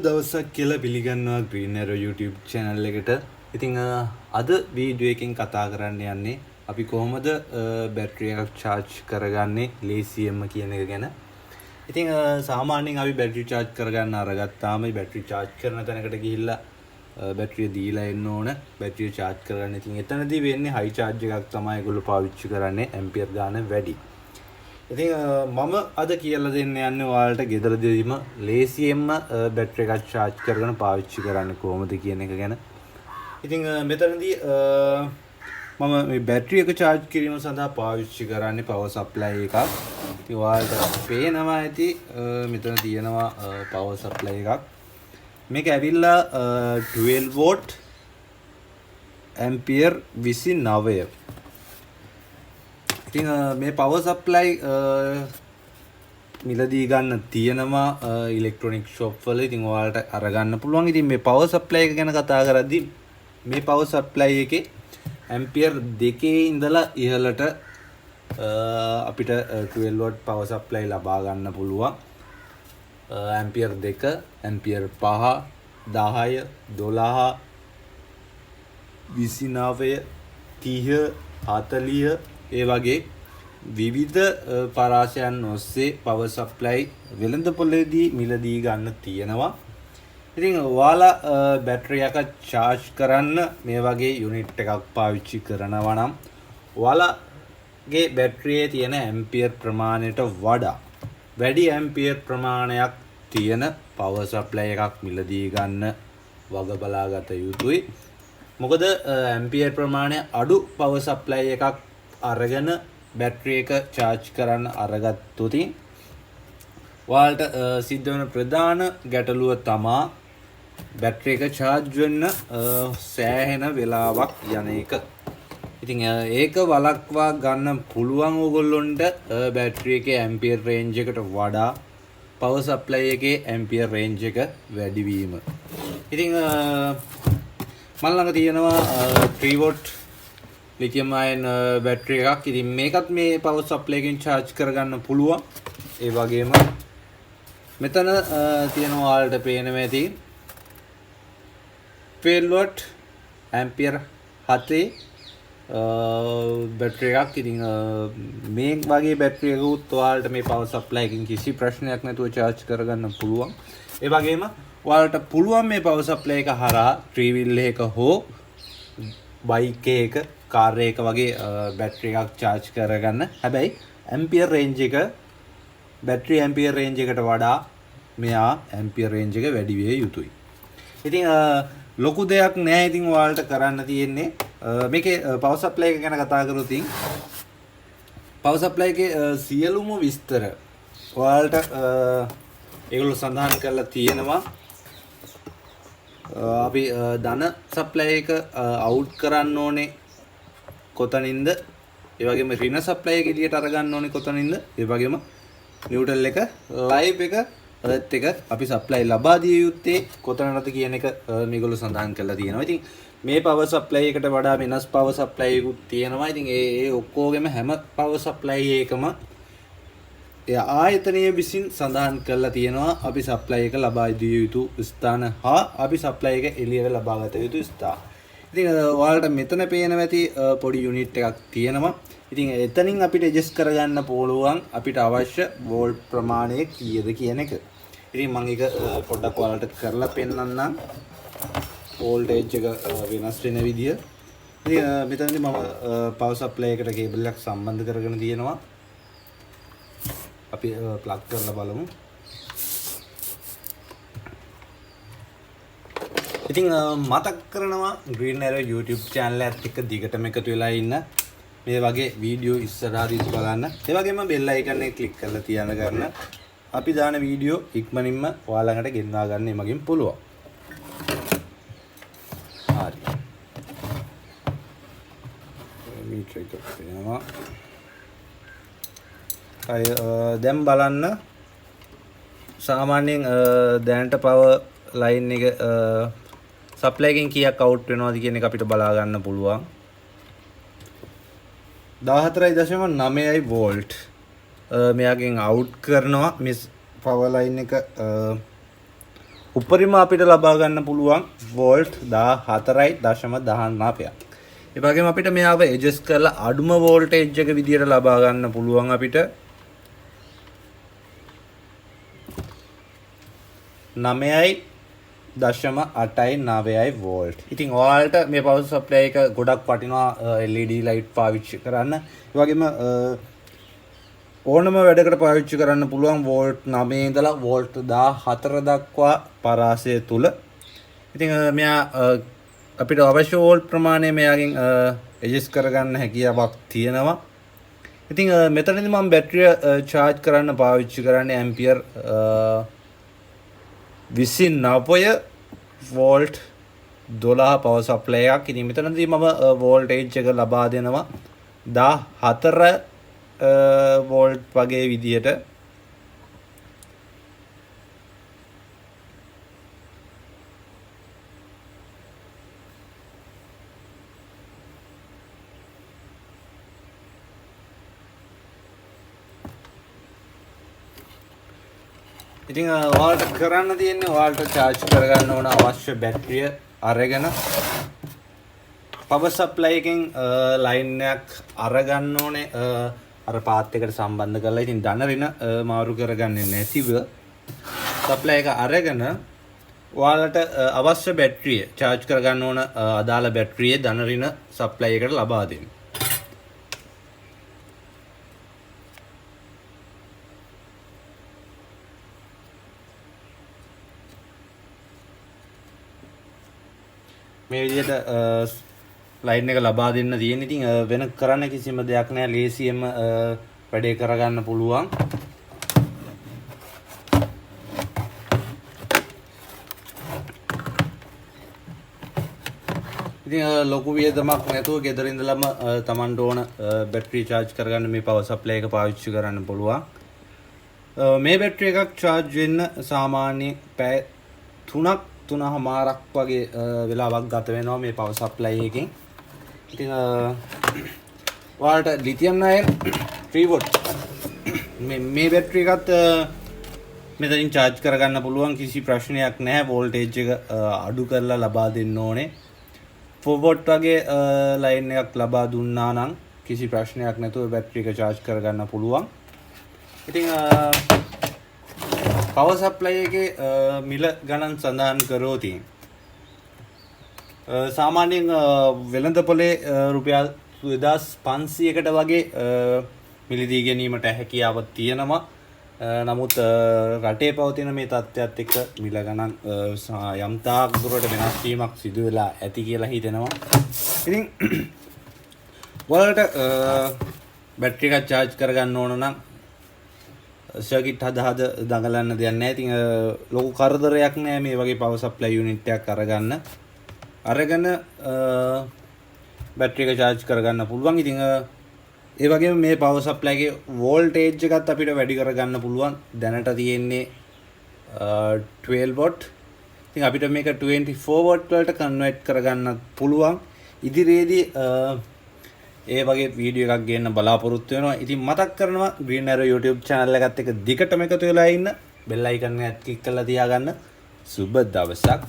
දවසක් කියලා පිළිගන්නවා Green Arrow YouTube channel එකට. ඉතින් අද වීඩියෝ එකෙන් කතා කරන්න යන්නේ අපි කොහොමද බැටරි එකක් charge කරගන්නේ ලේසියෙන්ම කියන එක ගැන. ඉතින් සාමාන්‍යයෙන් අපි බැටරි charge කරගන්න අරගත්තාම බැටරි charge කරන තැනකට ගිහිල්ලා බැටරිය දීලා එන්න ඕන. බැටරිය charge කරගන්න. ඉතින් එතනදී වෙන්නේ high charge එකක් තමයි ඒගොල්ලෝ පාවිච්චි කරන්නේ ampere ගාන වැඩි. ඉතින් මම අද කියලා දෙන්න යන්නේ ඔයාලට ගෙදරදීම ලේසියෙන්ම බැටරි එකක් charge කරගෙන පාවිච්චි කරන්න කොහොමද කියන එක ගැන. ඉතින් මෙතනදී මම මේ බැටරි එක charge කිරීම සඳහා පාවිච්චි කරන්නේ power supply එකක්. ඉතින් ඔයාලට පේනවා ඇති මෙතන තියෙනවා power supply එකක්. මේක ඇවිල්ලා 12 volt ampere 29. ඉතින් මේ power supply මිලදී ගන්න තියෙනවා ඉලෙක්ට්‍රොනික ෂොප් වල. ඉතින් ඔයාලට අරගන්න පුළුවන්. ඉතින් මේ power supply එක ගැන කතා කරද්දී මේ power supply එකේ ampere 2 ඉඳලා ඉහළට අපිට 12 watt power supply ලබා ගන්න පුළුවන්. ampere 2, ampere 5, 10, 12, 29, 30, 40 ඒ වගේ විවිධ පරාසයන් ඔස්සේ power supply වෙළඳපොළේදී මිලදී ගන්න තියෙනවා. ඉතින් ඔයාලා බැටරි එක charge කරන්න මේ වගේ යුනිට් එකක් පාවිච්චි කරනවා නම් ඔයාලගේ බැටරියේ තියෙන ඇම්පියර් ප්‍රමාණයට වඩා වැඩි ඇම්පියර් ප්‍රමාණයක් තියෙන power supply එකක් මිලදී ගන්න වග බලාගත යුතුයි. මොකද ඇම්පියර් ප්‍රමාණය අඩු power supply එකක් අරගෙන බැටරි එක charge කරන්න අරගත්තොත් ඔයාලට සිද්ධ වෙන ප්‍රධාන ගැටලුව තමා බැටරි එක charge වෙන්න සෑහෙන වෙලාවක් යන එක. ඉතින් ඒක වළක්වා ගන්න පුළුවන් ඕගොල්ලොන්ට බැටරි එකේ ඇම්පියර් රේන්ජ් එකට වඩා power supply එකේ ඇම්පියර් රේන්ජ් එක වැඩි වීම. ඉතින් මම ළඟ තියෙනවා 3 watt lithium ion බැටරි එකක්. ඉතින් මේකත් මේ power supply එකෙන් charge කරගන්න පුළුවන්. ඒ වගේම මෙතන තියෙනවා ඔයාලට පේනවා ඇති 12 watt ampere 7 බැටරි එකක්. ඉතින් මේ වගේ බැටරි එකකුත් ඔයාලට මේ power supply එකකින් කිසි ප්‍රශ්නයක් නැතුව charge කරගන්න පුළුවන්. ඒ වගේම ඔයාලට පුළුවන් මේ power supply එක හරහා 3 wheel එක හෝ bike එක කාර් එක වගේ බැටරි එකක් charge කරගන්න. හැබැයි ampere range එක බැටරි ampere range එකට වඩා මෙයා ampere range එක වැඩි විය යුතුයි. ඉතින් ලොකු දෙයක් නෑ. ඉතින් ඔයාලට කරන්න තියෙන්නේ මේකේ power supply එක ගැන කතා කරොත් power supply එකේ සියලුම විස්තර ඔයාලට ඒගොල්ලෝ සඳහන් කරලා තියෙනවා. අපි ධන supply එක out කරන්න ඕනේ කොතනින්ද, ඒ වගේම ඍණ supply එක එළියට අරගන්න ඕනේ කොතනින්ද, ඒ වගේම නිව්ට්‍රල් එක ලයිව් එක එර්ත් එක අපි supply ලබා දිය යුත්තේ කොතනටද කියන එක මේගොල්ලෝ සඳහන් කරලා තියෙනවා. ඉතින් මේ power supply එකට වඩා වෙනස් power supply එකකුත් තියෙනවා. ඉතින් ඒ ඔක්කොගෙම හැම power supply එකම ආයතනයේ විසින් සඳහන් කරලා තියෙනවා අපි supply එක ලබා දිය යුතු ස්ථාන හා අපි supply එක එළියට ලබා ගත යුතු ස්ථාන. ඉතින් ඔයාලට මෙතන පේනවා ඇති පොඩි යුනිට් එකක් තියෙනවා. ඉතින් එතනින් අපිට ඇඩ්ජස්ට් කරගන්න පුළුවන් අපිට අවශ්‍ය වෝල්ට් ප්‍රමාණය කීයද කියන එක. ඉතින් මම ඒක පොඩ්ඩක් ඔයාලට කරලා පෙන්නන්නම්. වෝල්ටේජ් එක වෙනස් වෙන විදිය. ඉතින් මෙතනදී මම power supply එකට කේබල් එකක් සම්බන්ධ කරගෙන තියෙනවා. අපි ප්ලග් කරලා බලමු. ඉතින් මතක් කරනවා Green Arrow YouTube channel එකත් එක්ක දිගටම එකතු වෙලා ඉන්න. මේ වගේ වීඩියෝ ඉස්සරහදීත් බලන්න. ඒ වගේම බෙල් අයිකන් එක ක්ලික් කරලා තියාන ගන්න. අපි දාන වීඩියෝ ඉක්මනින්ම ඔයාලකට ගෙන්වා ගන්න එමගින් පුළුවන්. හරි. මීටර් එක තියෙනවා. දැන් බලන්න සාමාන්‍යයෙන් දැනට power line එක supply එකෙන් කීයක් out වෙනවද කියන එක අපිට බලා ගන්න පුළුවන්. 14.9 volt මෙයාගෙන් out කරනවා මේ power line එක උපරිම අපිට ලබා ගන්න පුළුවන් වෝල්ට් 14.19ක්. ඒ වගේම අපිට මෙයාව ඇඩ්ජස්ට් කරලා අඩුම වෝල්ටේජ් එක විදියට ලබා ගන්න පුළුවන් අපිට 9.8 වෝල්ට්. ඉතින් ඔයාලට මේ පවර් සප්ලයි එක ගොඩක් වටිනවා LED ලයිට් පාවිච්චි කරන්න. ඒ වගේම ඕනම වැඩකට පාවිච්චි කරන්න පුළුවන් වෝල්ට් 9 ඉඳලා වෝල්ට් 14 දක්වා පරාසය තුල. ඉතින් මෙයා අපිට අවශ්‍ය වෝල්ට් ප්‍රමාණය මෙයාගෙන් ඇඩ්ජස්ට් කරගන්න හැකියාවක් තියෙනවා. ඉතින් මෙතනදී මම බැටරිය charge කරන්න පාවිච්චි කරන්නේ ඇම්පියර් 29 වෝල්ට් 12 පවර් සප්ලයි එකක්. ඉතින් මෙතනදී මම වෝල්ටේජ් එක ලබා දෙනවා 14 වෝල්ට් වගේ විදියට. ඉතින් ඔයාලට කරන්න තියෙන්නේ ඔයාලට charge කරගන්න ඕන අවශ්‍ය බැටරිය අරගෙන power supply එකෙන් line එකක් අරගන්න ඕනේ අර පාත් එකට සම්බන්ධ කරලා. ඉතින් ධනරින මාරු කරගන්නේ නැතිව supply එක අරගෙන ඔයාලට අවශ්‍ය බැටරිය charge කරගන්න ඕන අදාළ බැටරිය ධනරින supply එකට ලබා දෙන්න. මේ විදිහට ලයින් එක ලබා දෙන්න තියෙන. ඉතින් වෙන කරන්න කිසිම දෙයක් නැහැ. ලේසියෙන්ම වැඩේ කරගන්න පුළුවන්. ඉතින් ලොකු වියදමක් නැතුව ගෙදර ඉඳලම Tamanට ඕන බැටරි charge කරගන්න මේ power supply එක පාවිච්චි කරන්න පුළුවන්. මේ බැටරි එකක් charge වෙන්න සාමාන්‍ය පැය 3.5 වගේ වෙලාවක් ගත වෙනවා මේ power supply එකෙන්. ඉතින් ඔයාලට ලිතියම් අයන් 3 වෝල්ට් මේ බැටරි එකත් මෙතනින් charge කරගන්න පුළුවන්. කිසි ප්‍රශ්නයක් නැහැ. වෝල්ටේජ් එක අඩු කරලා ලබා දෙන්න ඕනේ. 4 වෝල්ට් වගේ ලයින් එකක් ලබා දුන්නා නම් කිසි ප්‍රශ්නයක් නැතුව බැටරි එක charge කරගන්න පුළුවන්. ඉතින් power supply එකේ මිල ගණන් සඳහන් කරෝති. සාමාන්‍යයෙන් වෙළඳපොලේ රුපියල් 2500කට වගේ මිලදී ගැනීමට හැකියාවක් තියෙනවා. නමුත් රටේ පවතින මේ තත්ත්වයක් එක්ක මිල ගණන් යම් තාක් දුරට වෙනස් වීමක් සිදු වෙලා ඇති කියලා හිතෙනවා. ඉතින් ඔයාලට බැටරි එකක් charge කරගන්න ඕන නම් සර්කිට් හද දඟලන්න දෙයක් නැහැ. ඉතින් ලොකු කරදරයක් නැහැ මේ වගේ power supply unit එකක් අරගෙන බැටරි එක charge කරගන්න පුළුවන්. ඉතින් ඒ වගේම මේ power supply එකේ voltage එකත් අපිට වැඩි කරගන්න පුළුවන්. දැනට තියෙන්නේ 12 watt. ඉතින් අපිට මේක 24 watt වලට convert කරගන්න පුළුවන්. ඉදිරියේදී ඒ වගේ වීඩියෝ එකක් ගේන්න බලාපොරොත්තු වෙනවා. ඉතින් මතක් කරනවා Green Arrow YouTube channel එකත් එක්ක දිගටම එකතු වෙලා ඉන්න. bell icon එක click කරලා තියාගන්න. සුබ දවසක්.